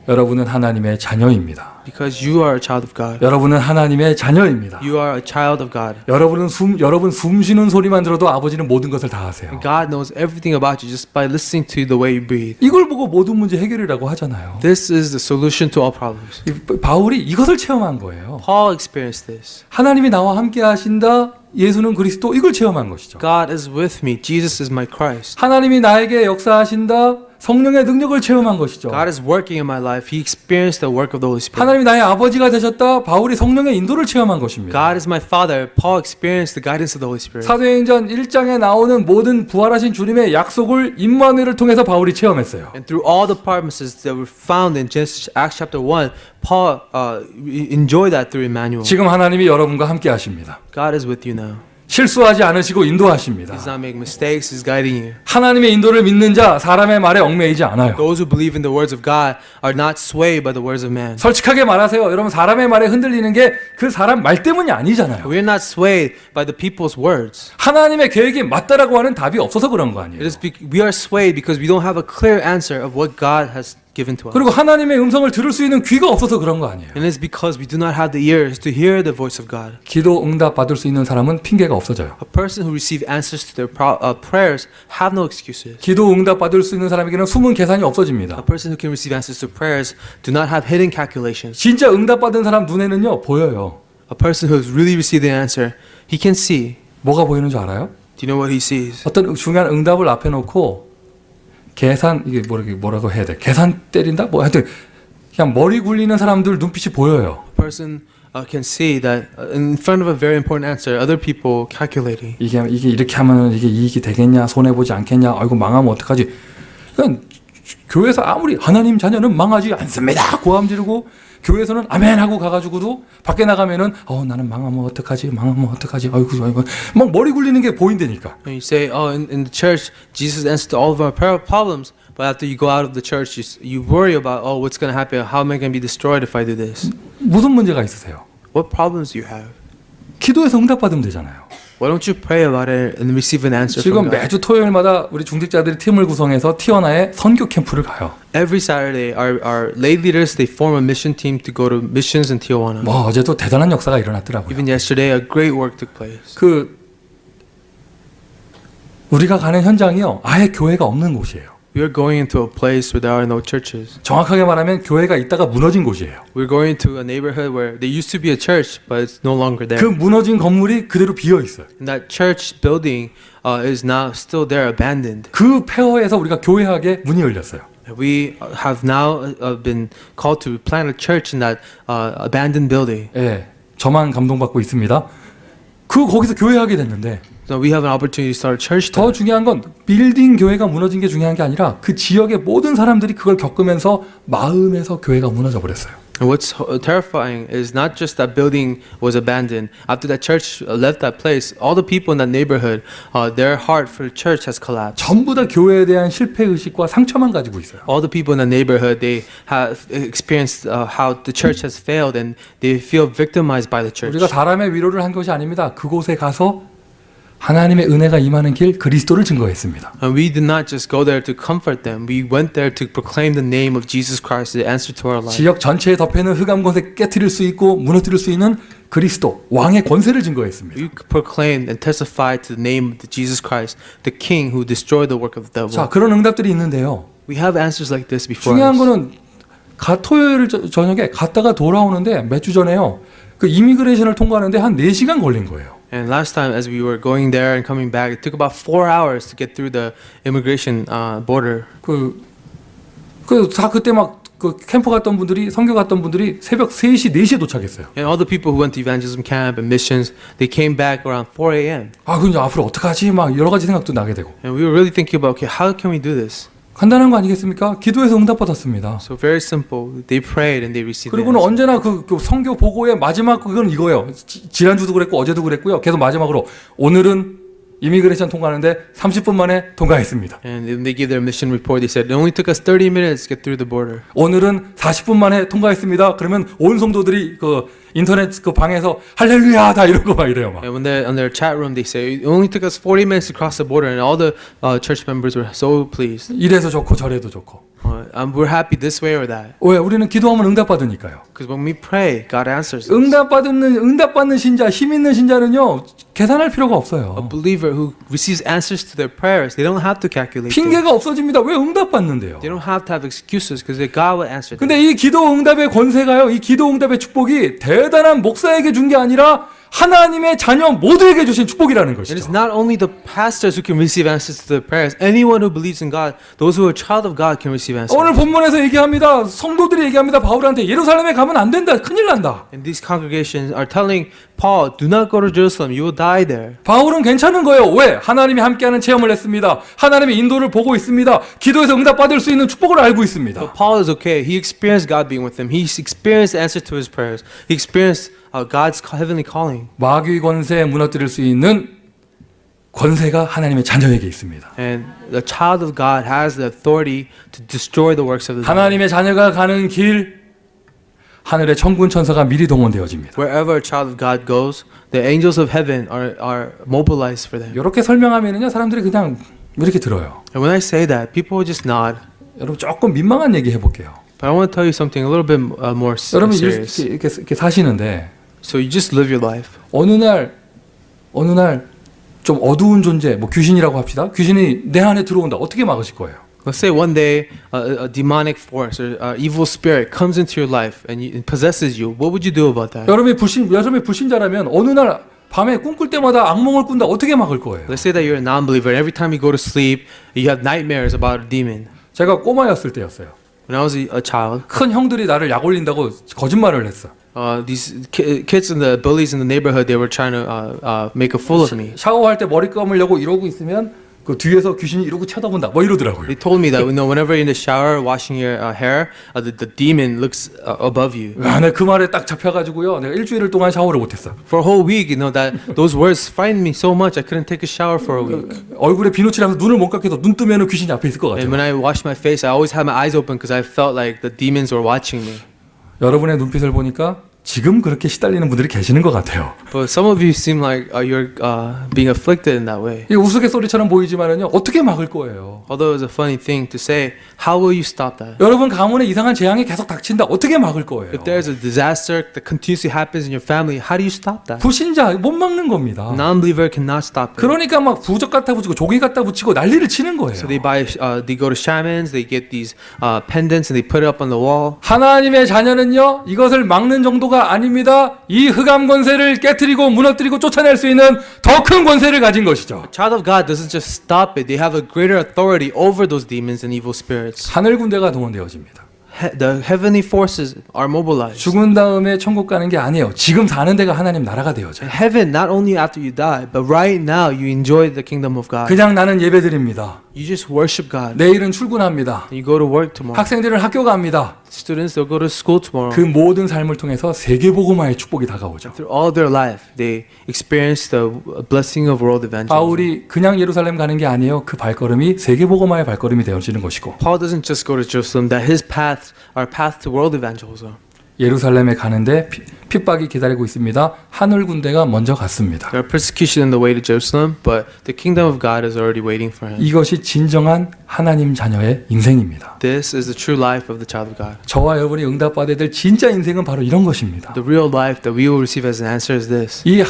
여러분은 하나님의 자녀입니다. Because you are a child of God. 여러분은 하나님의 자녀입니다. You are a child of God. 여러분 숨 쉬는 소리만 들어도 아버지는 모든 것을 다 아세요. And God knows everything about you just by listening to the way you breathe. 이걸 보고 모든 문제 해결이라고 하잖아요. This is the solution to all problems. 바울이 이것을 체험한 거예요. Paul experienced this. 하나님이 나와 함께 하신다. 예수는 그리스도. 이걸 체험한 것이죠. God is with me. Jesus is my Christ. 하나님이 나에게 역사하신다. 성령의 능력을 체험한 것이죠. God is working in my life. He experienced the work of the Holy Spirit. 하나님이 나의 아버지가 되셨다. 바울이 성령의 인도를 체험한 것입니다. God is my Father. Paul experienced the guidance of the Holy Spirit. 사도행전 1장에 나오는 모든 부활하신 주님의 약속을 임마누엘을 통해서 바울이 체험했어요. And through all the promises that were found in Genesis, Acts chapter 1, Paul enjoyed that through Emmanuel. 지금 하나님이 여러분과 함께 하십니다. God is with you now. 실수하지 않으시고 인도하십니다. He's not making mistakes. He's guiding you. 하나님의 인도를 믿는 자 사람의 말에 얽매이지 않아요. Those who believe in the words of God are not swayed by the words of man. 솔직하게 말하세요. 여러분 사람의 말에 흔들리는 게 그 사람 말 때문이 아니잖아요. We're not swayed by the people's words. 하나님의 계획이 맞다라고 하는 답이 없어서 그런 거 아니에요. We are swayed because we don't have a clear answer of what God has given to us. 그리고 하나님의 음성을 들을 수 있는 귀가 없어서 그런 거 아니에요. And it's because we do not have the ears to hear the voice of God. 기도 응답 받을 수 있는 사람은 핑계가 없어져요. A person who receive answers to their prayers have no excuses. 기도 응답 받을 수 있는 사람에게는 숨은 계산이 없어집니다. A person who can receive answers to prayers do not have hidden calculations. 진짜 응답 받은 사람 눈에는요 보여요. A person who has really received the answer, he can see. 뭐가 보이는 줄 알아요? Do you know what he sees? 어떤 중요한 응답을 앞에 놓고 계산 이게 뭐라고 해야 돼? 계산 때린다? 뭐 하여튼 그냥 머리 굴리는 사람들 눈빛이 보여요. A person can see that in front of a very important answer, other people calculating. 이게 이렇게 하면 이게 이익이 되겠냐? 손해 보지 않겠냐? 아이고 망하면 어떡하지? 그러니까 교회에서 아무리 하나님 자녀는 망하지 않습니다. 고함 지르고 교회에서는 아멘 하고 가가지고도 밖에 나가면은 나는 망하면 어떡하지? 아이고 막 머리 굴리는 게 보인다니까. And you say, in the church, Jesus answered all of our problems. But after you go out of the church, you worry about, what's going to happen? How am I going to be destroyed if I do this? 무슨 문제가 있으세요? What problems do you have? 기도해서 응답 받으면 되잖아요. Why don't you pray about it and receive an answer 지금 from God? 매주 토요일마다 우리 중직자들이 팀을 구성해서 티어나에 선교 캠프를 가요. Every Saturday, our lay leaders, they form a mission team to go to missions in Tijuana. 뭐 어제도 대단한 역사가 일어났더라고요. Even yesterday, a great work took place. 우리가 가는 현장이요, 아예 교회가 없는 곳이에요. We are going into a place where there are no churches. 정확하게 말하면 교회가 있다가 무너진 곳이에요. We're going to a neighborhood where there used to be a church, but it's no longer there. 그 무너진 건물이 그대로 비어 있어요. And that church building is now still there, abandoned. 그 폐허에서 우리가 교회학에 문이 열렸어요. We have now been called to plant a church in that abandoned building. 예, 저만 감동받고 있습니다. 거기서 교회하게 됐는데 So we have an opportunity to start a church 더 there. 중요한 건 빌딩 교회가 무너진 게 중요한 게 아니라 그 지역의 모든 사람들이 그걸 겪으면서 마음에서 교회가 무너져 버렸어요. And what's terrifying is not just that building was abandoned. After that church left that place, all the people in that neighborhood, their heart for the church has collapsed. 전부 다 교회에 대한 실패 의식과 상처만 가지고 있어요. All the people in the neighborhood, they have experienced how the church has failed and they feel victimized by the church. 우리가 사람의 위로를 한 것이 아닙니다. 그곳에 가서 하나님의 은혜가 임하는 길 그리스도를 증거했습니다. And we did not just go there to comfort them. We went there to proclaim the name of Jesus Christ, the answer to our life. 지역 전체에 덮여있는 흑암 권세 깨트릴 수 있고 무너뜨릴 수 있는 그리스도 왕의 권세를 증거했습니다. We proclaimed and testified to the name of Jesus Christ, the King who destroyed the work of the devil. 자, 그런 응답들이 있는데요. We have answers like this before 중요한 us. 거는 토요일 저녁에 갔다가 돌아오는데 몇 주 전에요. 그 이미그레이션을 통과하는데 한 4시간 걸린 거예요. And last time, as we were going there and coming back, it took about 4 hours to get through the immigration border. 다 그때 막 그 캠프 갔던 분들이 선교 갔던 분들이 새벽 3시, 4시에 도착했어요. And all the people who went to evangelism camp and missions, they came back around 4 a.m. 그럼 이제 앞으로 어떡하지? 막 여러 가지 생각도 나게 되고. And we were really thinking about, okay, how can we do this? 간단한 거 아니겠습니까? 기도해서 응답 받았습니다. So very simple. They prayed and they received the 그리고는 answer. 언제나 그 선교 보고의 마지막 그건 이거예요. 지난주도 그랬고 어제도 그랬고요. 계속 마지막으로 오늘은 이미그레이션 통과하는데 30분 만에 통과했습니다. And when they gave their mission report, they said it only took us 30 minutes to get through the border. 오늘은 40분 만에 통과했습니다. 그러면 온 성도들이 인터넷 그 방에서 할렐루야 다 이러고 막 이래요 막. And when they're on their chat room, they say it only took us 40 minutes to cross the border, and all the church members were so pleased. 이래서 좋고 저래도 좋고. We're happy this way or that. 왜? 우리는 기도하면 응답받으니까요. Because when we pray, God answers us. 응답받는 신자, 힘 있는 신자는요 계산할 필요가 A 없어요. believer who receives answers to their prayers, they don't have to calculate. 핑계가 없어집니다. 왜 응답받는데요? They don't have to have excuses because God will answer them. 근데 이 기도 응답의 권세가요, 이 기도 응답의 축복이 대단한 목사에게 준 게 아니라 하나님의 자녀 모두에게 주신 축복이라는 And it's 것이죠. not only the pastors who can receive answers to their prayers. Anyone who believes in God, those who are a child of God can receive answers. 오늘 본문에서 얘기합니다. 성도들이 얘기합니다. 바울한테 예루살렘에 가면 안 된다. 큰일 난다. And these congregations are telling Paul, do not go to Jerusalem, you will die there. 바울은 괜찮은 거예요. 왜? 하나님이 함께하는 체험을 했습니다. 하나님의 인도를 보고 있습니다. 기도에서 응답받을 수 있는 축복을 알고 있습니다. But Paul is okay. He experienced God being with him. He experienced the answer to his prayers. He experienced God's heavenly calling. 마귀 권세에 무너뜨릴 수 있는 권세가 하나님의 자녀에게 있습니다. And the child of God has the authority to destroy the works of the devil. 하나님의 자녀가 가는 길, 하늘의 천군 천사가 미리 동원되어집니다. Wherever a child of God goes, the angels of heaven are mobilized for them. 이렇게 설명하면은요 사람들이 그냥 이렇게 들어요. And when I say that, people will just nod. 여러분 조금 민망한 얘기 해볼게요. But I want to tell you something a little bit more 여러분 serious. 이렇게 사시는데 So you just live your life. 어느 날 좀 어두운 존재, 뭐 귀신이라고 합시다. 귀신이 내 안에 들어온다. 어떻게 막으실 거예요? Let's say one day a demonic force or evil spirit comes into your life and it possesses you. What would you do about that? 여러분이 불신자라면 어느 날 밤에 꿈꿀 때마다 악몽을 꾼다. 어떻게 막을 거예요? Let's say that you're a non-believer and every time you go to sleep, you have nightmares about a demon. 제가 꼬마였을 때였어요. When I was a child, 큰 형들이 나를 약 올린다고 거짓말을 했어. these kids and the bullies in the neighborhood, they were trying to make a fool of me. 샤워할 때 머리 감으려고 이러고 있으면 그 뒤에서 귀신이 이러고 쳐다본다. 뭐 이러더라고요. They told me that whenever you're in the shower washing your hair, the demon looks above you. 내가 그 말에 딱 잡혀가지고요. 내가 일주일 동안 샤워를 못했어. For a whole week, that those words frightened me so much I couldn't take a shower for a week. 얼굴에 비누칠하면서 눈을 못 감고도 눈 뜨면은 귀신이 앞에 있을 것 And 같아요. when I washed my face, I always had my eyes open because I felt like the demons were watching me. 여러분의 눈빛을 보니까 지금 그렇게 시달리는 분들이 계시는 것 같아요. But some of you seem like you're being afflicted in that way. 이 우스갯소리처럼 보이지만은요. 어떻게 막을 거예요? Although it's a funny thing to say, how will you stop that? 여러분 가문에 이상한 재앙이 계속 닥친다. 어떻게 막을 거예요? If there's a disaster that continuously happens in your family, how do you stop that? 불신자 못 막는 겁니다. Non-believer cannot stop it. 그러니까 막 부적 갖다 붙이고 조기 갖다 붙이고 난리를 치는 거예요. So they go to shamans, they get these pendants, and they put it up on the wall. 하나님의 자녀는요 이것을 막는 정도가 아닙니다. 이 흑암 권세를 깨트리고 무너뜨리고 쫓아낼 수 있는 더 큰 권세를 가진 것이죠. Child of God doesn't just stop it; they have a greater authority over those demons and evil spirits. 하늘 군대가 동원되어집니다. The heavenly forces are mobilized. 죽은 다음에 천국 가는 게 아니에요. 지금 사는 데가 하나님 나라가 되어져요. Heaven, not only after you die, but right now you enjoy the kingdom of God. 그냥 나는 예배드립니다. You just worship God. 내일은 출근합니다. You go to work tomorrow. 학생들은 학교 갑니다. Students, they'll go to school tomorrow. 그 모든 삶을 통해서 세계복음화의 축복이 다가오죠. Through all their life, they experience the blessing of world evangelism. 바울이 그냥 예루살렘 가는 게 아니에요. 그 발걸음이 세계복음화의 발걸음이 되어지는 것이고 Paul doesn't just go to Jerusalem, that his path, our path to world evangelism. 예루살렘에 가는데 핍박이 기다리고 있습니다. 하늘 군대가 먼저 갔습니다. There are persecution in the way to Jerusalem, but the kingdom of God is already waiting for him. 이것이 진정한 하나님 자녀의 인생입니다. This is the true life of the child of God. 저와 여러분이 응답받아야 될 진짜 인생은 바로 이런 것입니다. The real life that we will receive as an answer is this. 이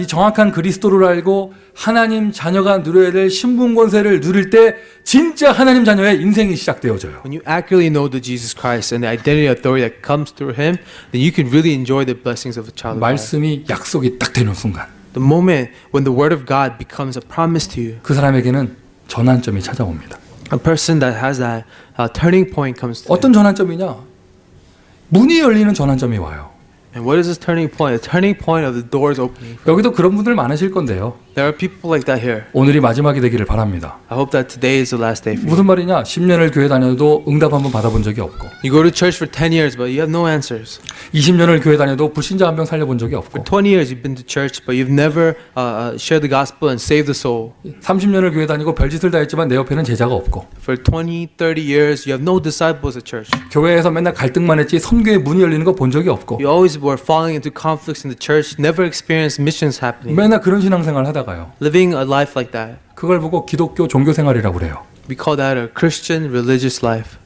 정확한 그리스도를 알고 하나님 자녀가 누려야 될 신분 권세를 누릴 때 진짜 하나님 자녀의 인생이 시작되어져요. When you accurately know the Jesus Christ and the identity and authority that comes through him, then you can really enjoy the blessings of a child of God. 말씀이 약속이 딱 되는 순간 The moment when the word of God becomes a promise to you, 그 사람에게는 전환점이 찾아옵니다. a person that has that turning point comes to them. 어떤 전환점이냐? 문이 열리는 전환점이 와요. And what is this turning point? The turning point of the doors opening. 여기도 그런 분들 많으실 건데요. There are people like that here. 오늘이 마지막이 되기를 바랍니다. I hope that today is the last day for you. 무슨 말이냐? 10년을 교회 다녀도 응답 한번 받아본 적이 없고, You go to church for 10 years, but you have no answers. 20년을 교회 다녀도 불신자 한 명 살려본 적이 없고, 20 years you've been to church, but you've never shared the gospel and saved the soul. 30년을 교회 다니고 별짓을 다 했지만 내 옆에는 제자가 없고, For 20, 30 years, you have no disciples at church. 교회에서 맨날 갈등만 했지 선교의 문이 열리는 거 본 적이 없고, You always were falling into conflicts in the church, never experienced missions happening. 맨날 그런 신앙생활 하다가요. Living a life like that. 그걸 보고 기독교 종교 생활이라고 그래요. We call that a Christian religious life.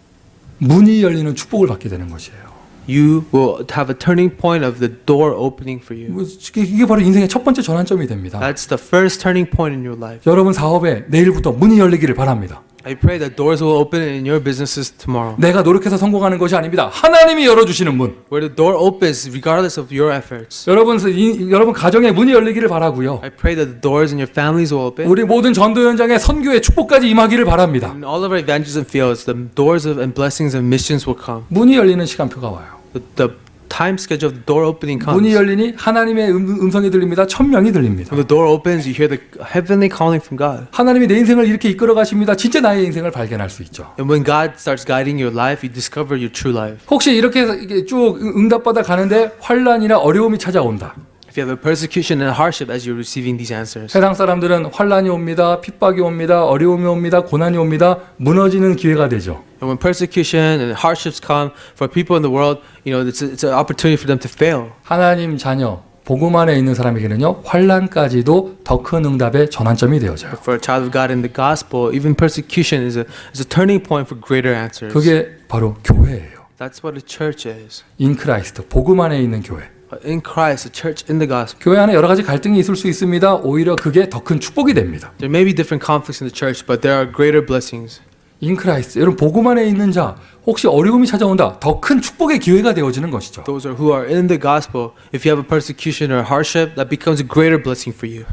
문이 열리는 축복을 받게 되는 것이에요. You will have a turning point of the door opening for you. 이게 바로 인생의 첫 번째 전환점이 됩니다. That's the first turning point in your life. 여러분 사업에 내일부터 문이 열리기를 바랍니다. I pray that doors will open in your businesses tomorrow. 내가 노력해서 성공하는 것이 아닙니다. 하나님이 열어주시는 문. Where the door opens regardless of your efforts. 여러분 가정에 문이 열리기를 바라고요. I pray that the doors in your families will open. 우리 모든 전도 현장에 선교의 축복까지 임하기를 바랍니다. In all of our evangelism fields, the doors of and blessings of missions will come. 문이 열리는 시간표가 와요. The time schedule of the door opening comes. 문이 열리니 하나님의 음성이 들립니다. 천명이 들립니다. When the door opens, you hear the heavenly calling from God. 하나님이 내 인생을 이렇게 이끌어 가십니다. 진짜 나의 인생을 발견할 수 있죠. And when God starts guiding your life, you discover your true life. 혹시 이렇게 해서 이게 쭉 응답받아 가는데 환란이나 어려움이 찾아온다. If you have a persecution and hardship as you're receiving these answers. 세상 사람들은 환란이 옵니다. 핍박이 옵니다. 어려움이 옵니다. 고난이 옵니다. 무너지는 기회가 되죠. And when persecution and hardships come for people in the world, you know, it's an opportunity for them to fail. 하나님 자녀 복음 안에 있는 사람에게는요. 환란까지도 더 큰 응답의 전환점이 되어져요. For a child of God in the gospel, even persecution is a turning point for greater answers. 그게 바로 교회예요. That's what a church is. 인 크라이스트 복음 안에 있는 교회. In Christ, a church in the gospel. 교회 안에 여러 가지 갈등이 있을 수 있습니다. 오히려 그게 더 큰 축복이 됩니다. There may be different conflicts in the church, but there are greater blessings. 인 크라이스트 여러분 복음 안에 있는 자 혹시 어려움이 찾아온다 더 큰 축복의 기회가 되어지는 것이죠. Those are who are in the gospel. If you have a persecution or hardship, that becomes a greater blessing for you.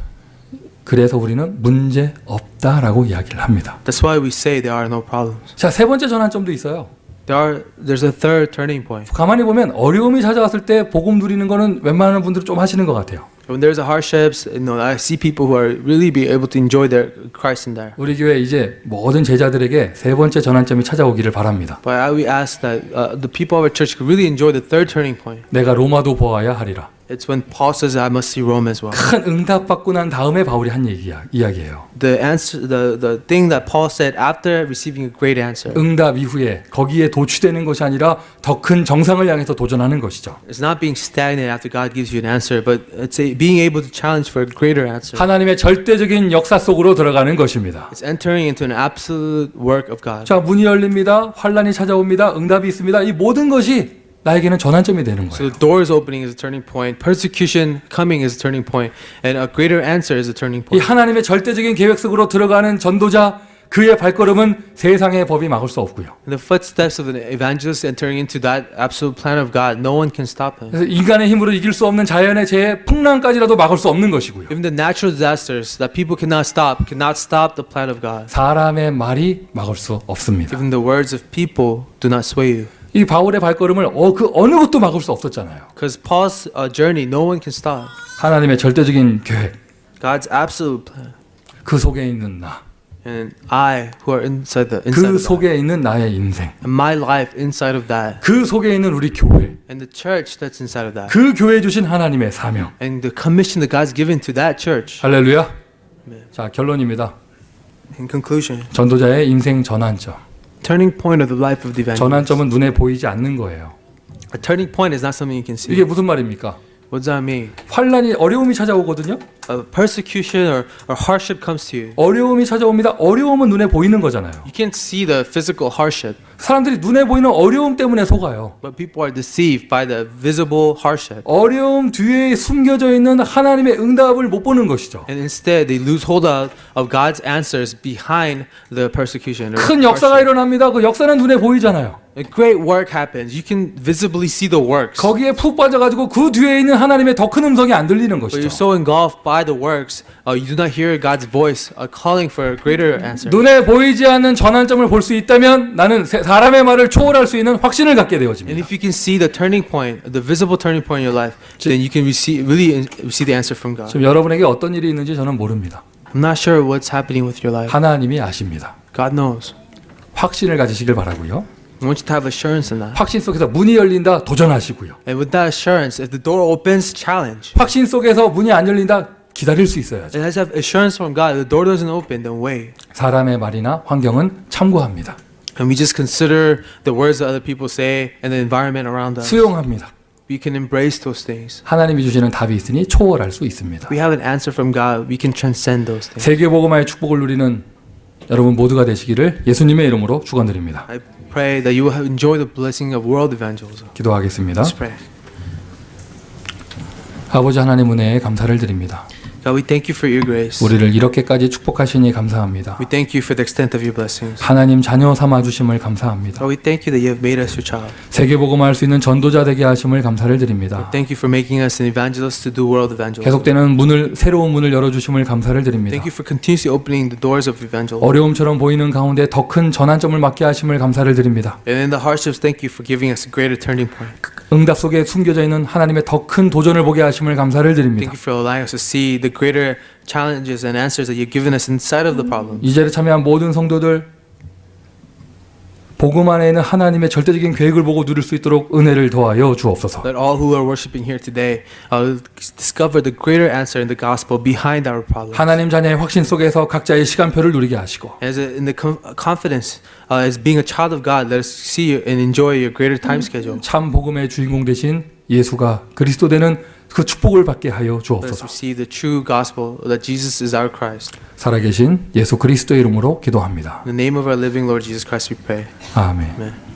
그래서 우리는 문제 없다라고 이야기를 합니다. That's why we say there are no problems. 자, 세 번째 전환점도 있어요. There's a third turning point. 가만히 보면 어려움이 찾아왔을 때 복음 누리는 거는 웬만한 분들은 좀 하시는 것 같아요. When there's a hardships, you know, I see people who are really be able to enjoy their Christ in there. 우리 교회 이제 모든 제자들에게 세 번째 전환점이 찾아오기를 바랍니다. But we ask that the people of our church could really enjoy the third turning point. 내가 로마도 보아야 하리라. It's when Paul says, "I must see Rome as well." 큰 응답 받고 난 다음에 바울이 한 이야기예요. The answer, the thing that Paul said after receiving a great answer. 응답 이후에 거기에 도취되는 것이 아니라 더 큰 정상을 향해서 도전하는 것이죠. It's not being stagnant after God gives you an answer, but it's being able to challenge for a greater answer. 하나님의 절대적인 역사 속으로 들어가는 것입니다. It's entering into an absolute work of God. 자, 문이 열립니다. 환란이 찾아옵니다. 응답이 있습니다. 이 모든 것이 나에게는 전환점이 되는 So 거예요. the doors opening is a turning point, persecution coming is a turning point, and a greater answer is a turning 이 point. 하나님의 절대적인 계획 속으로 들어가는 전도자 그의 발걸음은 세상의 법이 막을 수 없고요. The footsteps of an evangelist entering into that absolute plan of God, no one can stop him. 그래서 인간의 힘으로 이길 수 없는 자연의 재해 풍랑까지라도 막을 수 없는 것이고요. Even the natural disasters that people cannot stop the plan of God. 사람의 말이 막을 수 없습니다. Even the words of people do not sway you. 이 바울의 발걸음을 그 어느 것도 막을 수 없었잖아요. Because Paul's journey, no one can stop. 하나님의 절대적인 계획, God's absolute plan. 그 속에 있는 나, And I, who are inside 그 of that. 속에 있는 나의 인생, And my life inside of that. 그 속에 있는 우리 교회, And the church that's inside of that. 그 교회에 주신 하나님의 사명. And the commission that God's given to that church. 할렐루야. 네. 자, 결론입니다. In conclusion, 전도자의 인생 전환점. turning point of the life of the evangelist. 전환점은 눈에 보이지 않는 거예요. A turning point is not something you can see. 이게 무슨 말입니까? What does that mean? 환란이 어려움이 찾아오거든요. Persecution or hardship comes to you. 어려움이 찾아옵니다. 어려움은 눈에 보이는 거잖아요. You can't see the physical hardship, 사람들이 눈에 보이는 어려움 때문에 속아요. but people are deceived by the visible hardship. 어려움 뒤에 숨겨져 있는 하나님의 응답을 못 보는 것이죠. And instead, they lose hold of God's answers behind the persecution. Or 큰 역사가 hardship. 일어납니다. 그 역사는 눈에 보이잖아요. A great work happens. You can visibly see the works. 거기에 푹 빠져가지고 그 뒤에 있는 하나님의 더 큰 음성이 안 들리는 But 것이죠. you're so engulfed by the works, you do not hear God's voice calling for a greater answer. 눈에 보이지 않는 전환점을 볼 수 있다면 나는 사람의 말을 초월할 수 있는 확신을 갖게 And 되어집니다. if you can see the turning point, the visible turning point in your life, then you can really receive the answer from God. 지금 여러분에게 어떤 일이 있는지 저는 모릅니다. I'm not sure what's happening with your life. 하나님이 아십니다. God knows. 확신을 가지시길 바라고요. I want you to have assurance in that. 확신 속에서 문이 열린다 도전하시고요. And with that assurance, if the door opens, challenge. 확신 속에서 문이 안 열린다 기다릴 수 있어야죠. It has to have assurance from God. If the door doesn't open, then wait. 사람의 말이나 환경은 참고합니다. And we just consider the words that other people say and the environment around us. 수용합니다. We can embrace those things. 하나님이 주시는 답이 있으니 초월할 수 있습니다. We have an answer from God. We can transcend those things. 세계복음화의 축복을 누리는 여러분 모두가 되시기를 예수님의 이름으로 축원드립니다. I pray that you will enjoy the blessing of world evangelism. 기도하겠습니다. Let's pray. 아버지 하나님 은혜에 감사를 드립니다. God, we thank you for your grace. 우리를 이렇게까지 축복하시니 감사합니다. We thank you for the extent of your blessings. 하나님 자녀 삼아 주심을 감사합니다. God, we thank you that you have made us your child. 세계복음화할 수 있는 전도자 되게 하심을 감사를 드립니다. Thank you for making us an evangelist to do world evangelism. 계속되는 새로운 문을 열어 주심을 감사를 드립니다. Thank you for continuously opening the doors of evangelism. 어려움처럼 보이는 가운데 더 큰 전환점을 맞게 하심을 감사를 드립니다. And in the hardships, thank you for giving us a greater turning point. 응답 속에 숨겨져 있는 하나님의 더 큰 도전을 보게 하심을 감사를 드립니다. Thank you for allowing us to see the greater challenges and answers that you've given us inside of the problem. 이 자리에 참여한 모든 성도들 복음 안에 있는 하나님의 절대적인 계획을 보고 누릴 수 있도록 은혜를 더하여 주옵소서. Let all who are worshiping here today discover the greater answer in the gospel behind our problem. 하나님 자녀의 확신 속에서 각자의 시간표를 누리게 하시고 In the confidence as being a child of God, let us see and enjoy your greater time schedule. 참 복음의 주인공 되신 예수가 그리스도 되는 그 축복을 받게 하여 Let us 주옵소서. receive the true gospel that Jesus is our Christ. 살아계신 예수 그리스도의 이름으로 기도합니다. In the name of our living Lord Jesus Christ we pray. 아멘. Amen.